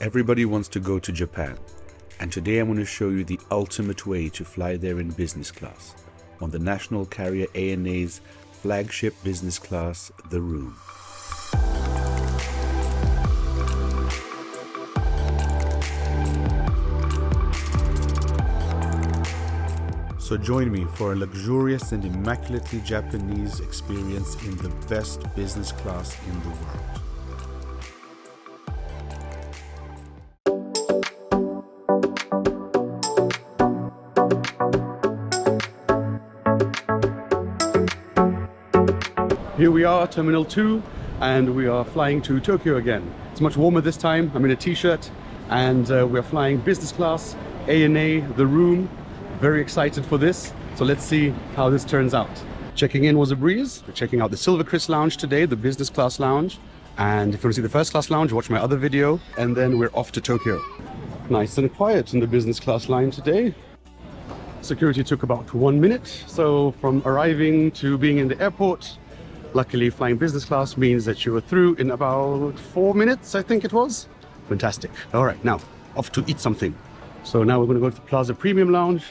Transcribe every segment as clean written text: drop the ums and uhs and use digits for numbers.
Everybody wants to go to Japan, and today I'm going to show you the ultimate way to fly there in business class, on the national carrier ANA's flagship business class, the Room. So join me for a luxurious and immaculately Japanese experience in the best business class in the world. Here we are, Terminal 2, and we are flying to Tokyo again. It's much warmer this time. I'm in a t-shirt, and we're flying business class, ANA, the Room. Very excited for this. So let's see how this turns out. Checking in was a breeze. We're checking out the Silver Chris Lounge today, the business class lounge. And if you want to see the first class lounge, watch my other video. And then we're off to Tokyo. Nice and quiet in the business class line today. Security took about 1 minute. So from arriving to being in the airport, luckily, flying business class means that you were through in about 4 minutes, I think it was. Fantastic. All right, now off to eat something. So now we're going to go to the Plaza Premium Lounge.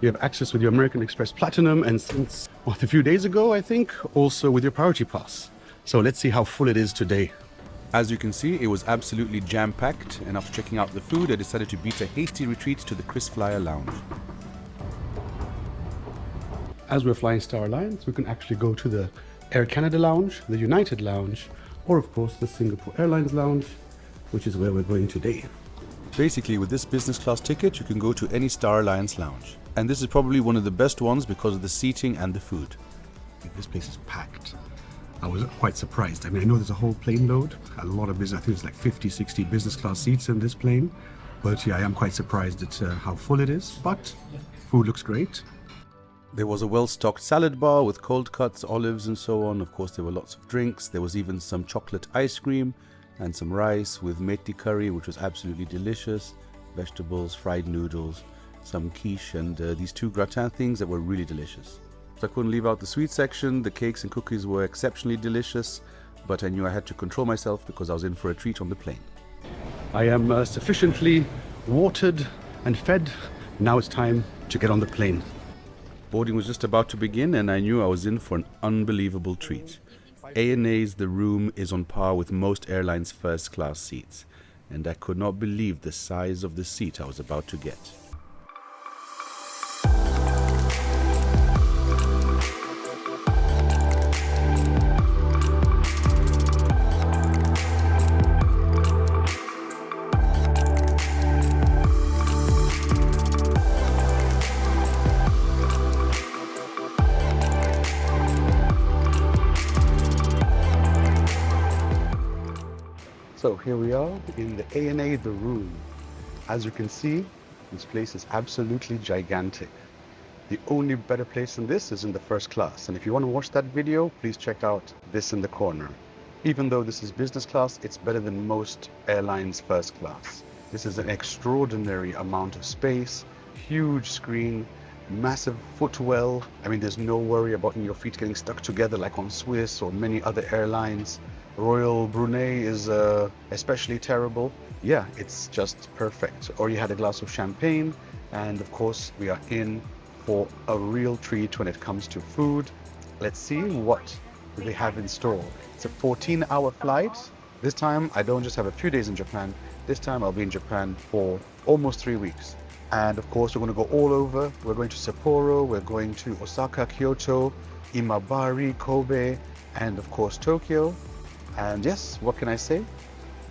You have access with your American Express Platinum, and since a few days ago, I think, also with your Priority Pass. So let's see how full it is today. As you can see, it was absolutely jam-packed, and after checking out the food, I decided to beat a hasty retreat to the Krisflyer lounge. As we're flying Star Alliance, we can actually go to the Air Canada Lounge, the United Lounge, or of course the Singapore Airlines Lounge, which is where we're going today. Basically, with this business class ticket, you can go to any Star Alliance lounge. And this is probably one of the best ones because of the seating and the food. This place is packed. I was quite surprised. I mean, I know there's a whole plane load, a lot of business. I think it's like 50, 60 business class seats in this plane. But yeah, I am quite surprised at how full it is, but food looks great. There was a well-stocked salad bar with cold cuts, olives and so on. Of course, there were lots of drinks. There was even some chocolate ice cream and some rice with meti curry, which was absolutely delicious. Vegetables, fried noodles, some quiche, and these 2 gratin things that were really delicious. So I couldn't leave out the sweet section. The cakes and cookies were exceptionally delicious, but I knew I had to control myself because I was in for a treat on the plane. I am sufficiently watered and fed. Now it's time to get on the plane. Boarding was just about to begin, and I knew I was in for an unbelievable treat. ANA's The Room is on par with most airlines' first class seats, and I could not believe the size of the seat I was about to get. So here we are in the ANA The Room. As you can see, this place is absolutely gigantic. The only better place than this is in the first class. And if you want to watch that video, please check out this in the corner. Even though this is business class, it's better than most airlines' first class. This is an extraordinary amount of space, huge screen, massive footwell. I mean, there's no worry about your feet getting stuck together like on Swiss or many other airlines. Royal Brunei is especially terrible. Yeah, it's just perfect. Or you had a glass of champagne, and of course we are in for a real treat when it comes to food. Let's see what they have in store. It's a 14-hour flight. This time I don't just have a few days in Japan. This time I'll be in Japan for almost 3 weeks. And of course we're going to go all over. We're going to Sapporo, we're going to Osaka, Kyoto, Imabari, Kobe, and of course Tokyo. And yes, what can I say?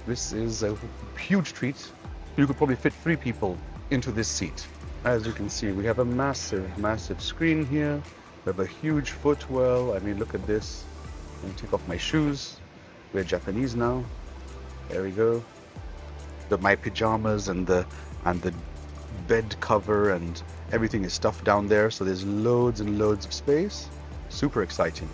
This is a huge treat. You could probably fit 3 people into this seat. As you can see, we have a massive screen here. We have a huge footwell. I mean, look at this. I'm going to take off my shoes. We're Japanese now. There we go. My pajamas and the bed cover and everything is stuffed down there. So there's loads and loads of space. Super exciting.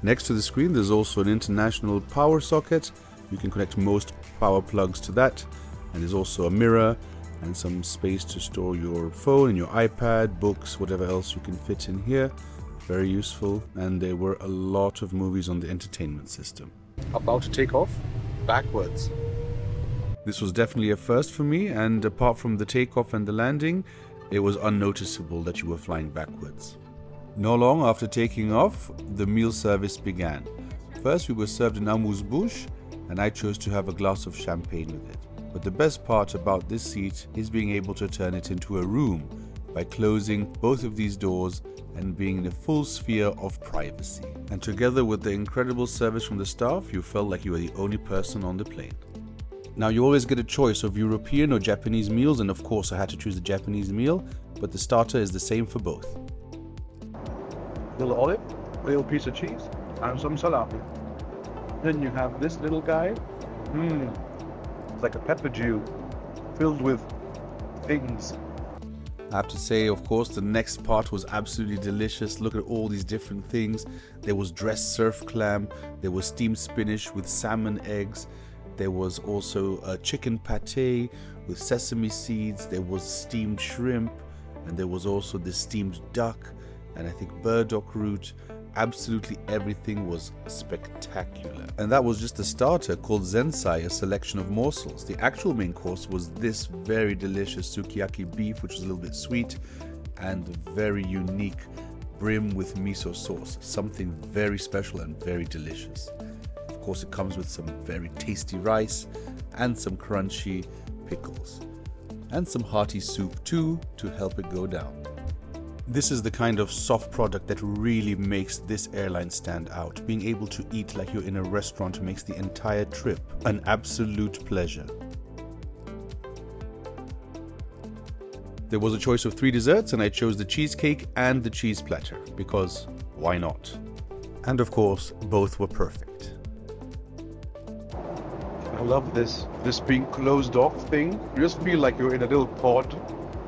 Next to the screen, there's also an international power socket. You can connect most power plugs to that. And there's also a mirror and some space to store your phone and your iPad, books, whatever else you can fit in here. Very useful. And there were a lot of movies on the entertainment system. About to take off backwards. This was definitely a first for me, and apart from the takeoff and the landing, it was unnoticeable that you were flying backwards. Not long after taking off, the meal service began. First we were served an amuse-bouche, and I chose to have a glass of champagne with it. But the best part about this seat is being able to turn it into a room by closing both of these doors and being in a full sphere of privacy. And together with the incredible service from the staff, you felt like you were the only person on the plane. Now you always get a choice of European or Japanese meals, and of course I had to choose the Japanese meal, but the starter is the same for both. Little olive, little piece of cheese, and some salami. Then you have this little guy. It's like a pepper dew filled with things. I have to say, of course, the next part was absolutely delicious. Look at all these different things. There was dressed surf clam, there was steamed spinach with salmon eggs, there was also a chicken pate with sesame seeds, there was steamed shrimp, and there was also the steamed duck, and I think burdock root. Absolutely everything was spectacular. And that was just a starter called zensai, a selection of morsels. The actual main course was this very delicious sukiyaki beef, which was a little bit sweet, and very unique brim with miso sauce. Something very special and very delicious. Of course, it comes with some very tasty rice and some crunchy pickles. And some hearty soup too to help it go down. This is the kind of soft product that really makes this airline stand out. Being able to eat like you're in a restaurant makes the entire trip an absolute pleasure. There was a choice of 3 desserts, and I chose the cheesecake and the cheese platter because why not? And of course, both were perfect. I love this being closed off thing. You just feel like you're in a little pod.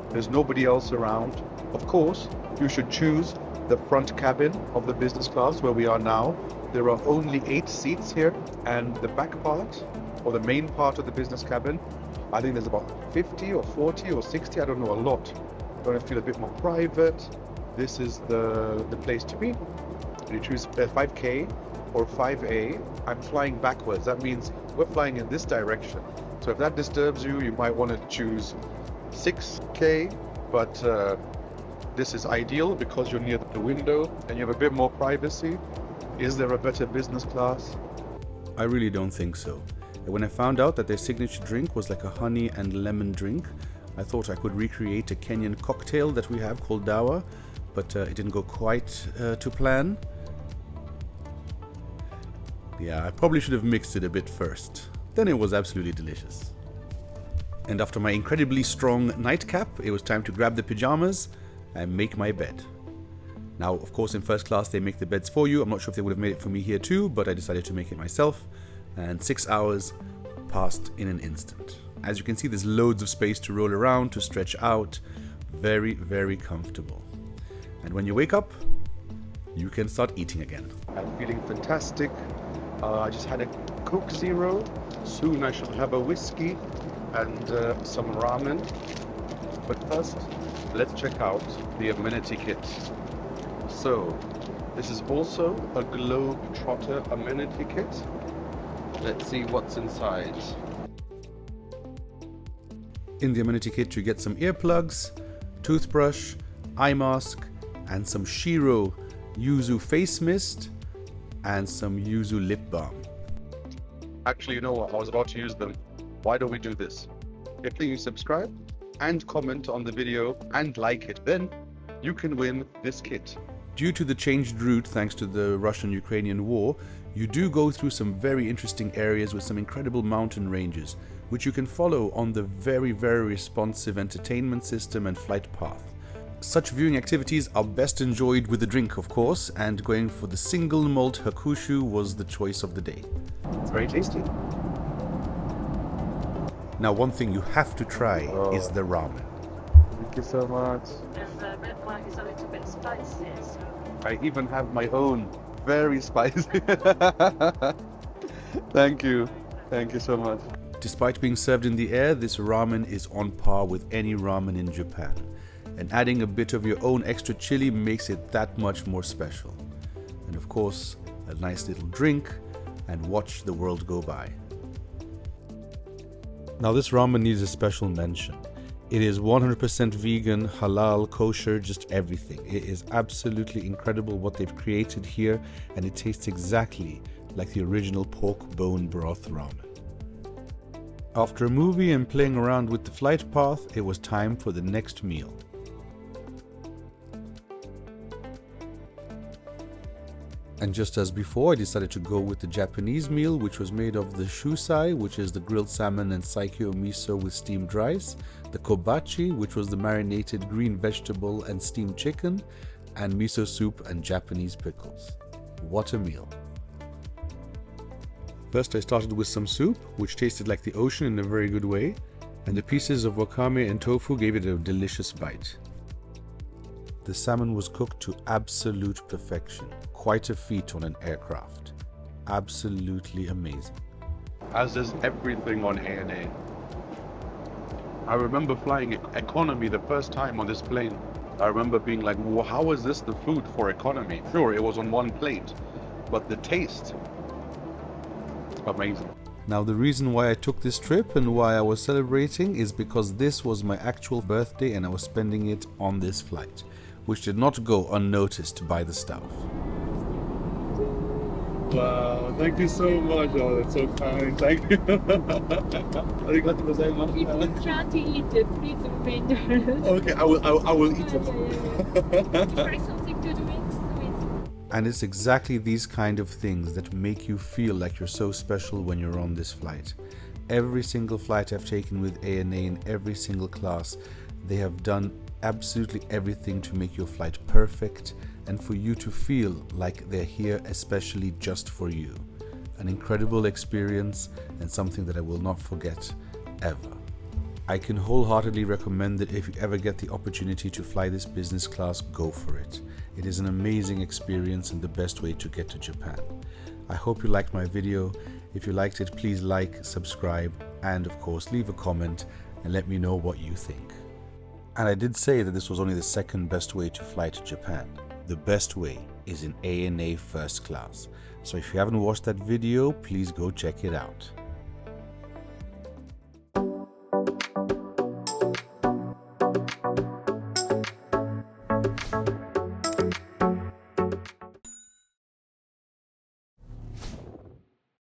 There's nobody else around. Of course, you should choose the front cabin of the business class where we are now. There are only 8 seats here, and the back part, or the main part of the business cabin, I think there's about 50 or 40 or 60, I don't know, a lot. You want to feel a bit more private. This is the place to be. You choose 5K or 5A. I'm flying backwards. That means we're flying in this direction. So if that disturbs you, you might want to choose 6K, but this is ideal because you're near the window and you have a bit more privacy. Is there a better business class? I really don't think so. When I found out that their signature drink was like a honey and lemon drink, I thought I could recreate a Kenyan cocktail that we have called dawa, but it didn't go quite to plan. Yeah, I probably should have mixed it a bit first. Then it was absolutely delicious. And after my incredibly strong nightcap, it was time to grab the pajamas and make my bed. Now, of course, in first class, they make the beds for you. I'm not sure if they would have made it for me here too, but I decided to make it myself. And 6 hours passed in an instant. As you can see, there's loads of space to roll around, to stretch out. Very, very comfortable. And when you wake up, you can start eating again. I'm feeling fantastic. I just had a Coke Zero. Soon I shall have a whiskey and some ramen. But first, let's check out the Amenity Kit. So, this is also a Globetrotter Amenity Kit. Let's see what's inside. In the Amenity Kit, you get some earplugs, toothbrush, eye mask, and some Shiro Yuzu face mist, and some Yuzu lip balm. Actually, you know what? I was about to use them. Why don't we do this? If you subscribe and comment on the video and like it, then you can win this kit. Due to the changed route thanks to the Russian-Ukrainian war, you do go through some very interesting areas with some incredible mountain ranges, which you can follow on the very, very responsive entertainment system and flight path. Such viewing activities are best enjoyed with a drink, of course, and going for the single malt hakushu was the choice of the day. It's very tasty. Now, one thing you have to try is the ramen. Thank you so much. The red one is a little bit spicy, so... I even have my own. Very spicy. Thank you. Thank you so much. Despite being served in the air, this ramen is on par with any ramen in Japan. And adding a bit of your own extra chili makes it that much more special. And of course, a nice little drink and watch the world go by. Now this ramen needs a special mention. It is 100% vegan, halal, kosher, just everything. It is absolutely incredible what they've created here, and it tastes exactly like the original pork bone broth ramen. After a movie and playing around with the flight path, it was time for the next meal. And just as before, I decided to go with the Japanese meal, which was made of the shusai, which is the grilled salmon and saikyo miso with steamed rice, the kobachi, which was the marinated green vegetable and steamed chicken, and miso soup and Japanese pickles. What a meal. First I started with some soup, which tasted like the ocean in a very good way, and the pieces of wakame and tofu gave it a delicious bite. The salmon was cooked to absolute perfection. Quite a feat on an aircraft. Absolutely amazing. As is everything on ANA. I remember flying economy the first time on this plane. I remember being like, well, how is this the food for economy? Sure, it was on one plate, but the taste, amazing. Now the reason why I took this trip and why I was celebrating is because this was my actual birthday and I was spending it on this flight, which did not go unnoticed by the staff. Wow, thank you so much. Oh, that's so kind. Thank you. Arigatou gozaimasu. If you can't eat it, please remain. Okay, I will eat it. Try something to drink, sweet. And it's exactly these kind of things that make you feel like you're so special when you're on this flight. Every single flight I've taken with ANA in every single class, they have done absolutely everything to make your flight perfect and for you to feel like they're here especially just for you. An incredible experience and something that I will not forget ever. I can wholeheartedly recommend that if you ever get the opportunity to fly this business class, go for it. It is an amazing experience and the best way to get to Japan. I hope you liked my video. If you liked it, please like, subscribe, and of course leave a comment and let me know what you think. And I did say that this was only the second best way to fly to Japan. The best way is in ANA first class. So if you haven't watched that video, please go check it out.